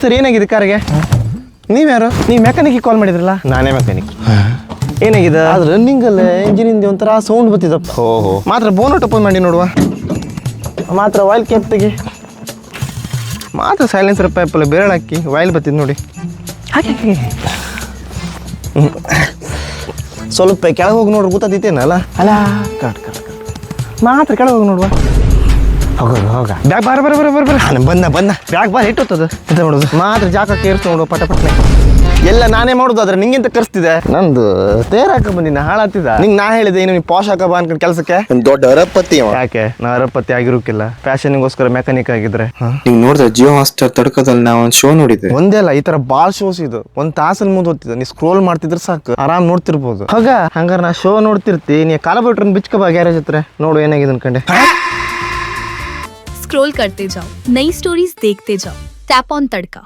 Sir ಏನಾಗಿದೆ ಕಾರಿಗೆ? ನೀವ್ಯಾರು? ನೀವು ಮೆಕ್ಯಾನಿಕ್ ಕಾಲ್ ಮಾಡಿದ್ರಲ್ಲ? ನಾನೇ ಮೆಕ್ಯಾನಿಕ್. ಏನಾಗಿದೆ? ಅದು ರನ್ನಿಂಗ್ ಅಲ್ಲೇ ಇಂಜಿನಿಂದ ಒಂಥರ ಸೌಂಡ್ ಬತ್ತಿದಪ್ಪ. ಓಹೋ, ಮಾತ್ರ ಬೋನಟ್ ಓಪನ್ ಮಾಡಿ ನೋಡುವ. ಮಾತ್ರ ವಾಯ್ಲ್ ಕ್ಯಾಪ್ ತೆಗಿ. ಮಾತ್ರ ಸೈಲೆನ್ಸರ್ ಪೈಪಲ್ಲಿ ಬೇರೆ ಹಾಕಿ ವಾಯಿಲ್ ಬತ್ತಿದ್ ನೋಡಿ. ಹಾಕಿ ಸ್ವಲ್ಪ ಕೆಳಗೆ ಹೋಗಿ ನೋಡ್ರಿ, ಗೊತ್ತಾದಿತ್ತೇನಲ್ಲ? ಅಲ್ಲ ಮಾತ್ರ ಕೆಳಗೆ ಹೋಗಿ ನೋಡುವ. ಹೋಗ ಬ್ಯಾಗ್ ಬಾರ ಬಂದ ಬ್ಯಾಗ್ ಬಾರ ಇಟ್ಟುತ್ತದು ಎಂತ ಮಾಡೋದು? ಮಾತ್ರ ಜಾಕ ಕೇರ್ಸ್ ನೋಡುವ ಪಟಪಟ್ನೆ. ಎಲ್ಲ ನಾನೇ ಮಾಡೋದು, ಆದ್ರೆ ನಿಂಗೆಂತ ಕರ್ಸ್ತಿದೆ? ನಂದು ತೇರಾಕ ಬಂದಿನ ಹಾಳಾಗ್ತಿದ. ನಿಂಗೆ ನಾ ಹೇಳಿದೆ ಏನು ನೀವು ಪಾಶ್ ಹಾಕ ಬಾ ಅನ್ಕೊಂಡು ಕೆಲಸಕ್ಕೆ. ದೊಡ್ಡ ಅರಪತಿ ಅವ. ಯಾಕೆ ನಾ ಅರಪತಿ ಆಗಿರೋಕಿಲ್ಲ, ಫ್ಯಾಷನ್ಗೋಸ್ಕರ ಮೆಕ್ಯಾನಿಕ್ ಆಗಿದ್ರೆ. ನೀವು ನೋಡಿದ್ರೆ ಜಿಯೋ ಹಾಟ್‌ಸ್ಟಾರ್ ತಡ್ಕೋದಲ್ಲಿ ನಾವು ಒಂದು ಶೋ ನೋಡಿದ್ದೆ. ಒಂದೇ ಅಲ್ಲ, ಈ ತರ ಬಾಳ್ ಶೋಸ್ ಇದು. ಒಂದ್ ತಾಸನ್ ಮುಂದೆ ಹೋಗ್ತಿದ್ದ, ನೀ ಸ್ಕ್ರೋಲ್ ಮಾಡ್ತಿದ್ರೆ ಸಾಕು, ಆರಾಮ್ ನೋಡ್ತಿರ್ಬೋದು. ಹಂಗಾರ ನಾ ಶೋ ನೋಡ್ತಿರ್ತಿ, ನೀ ಕಾಲ ಬಿಟ್ರನ್ ಬಿಚ್ಕ ಬಾ ಗ್ಯಾರೇಜ್ ಹತ್ರ, ನೋಡು ಏನಾಗಿದೆ ಅನ್ಕಂಡೆ. स्क्रॉल करते जाओ, नई स्टोरीज देखते जाओ, टैप ऑन तड़का।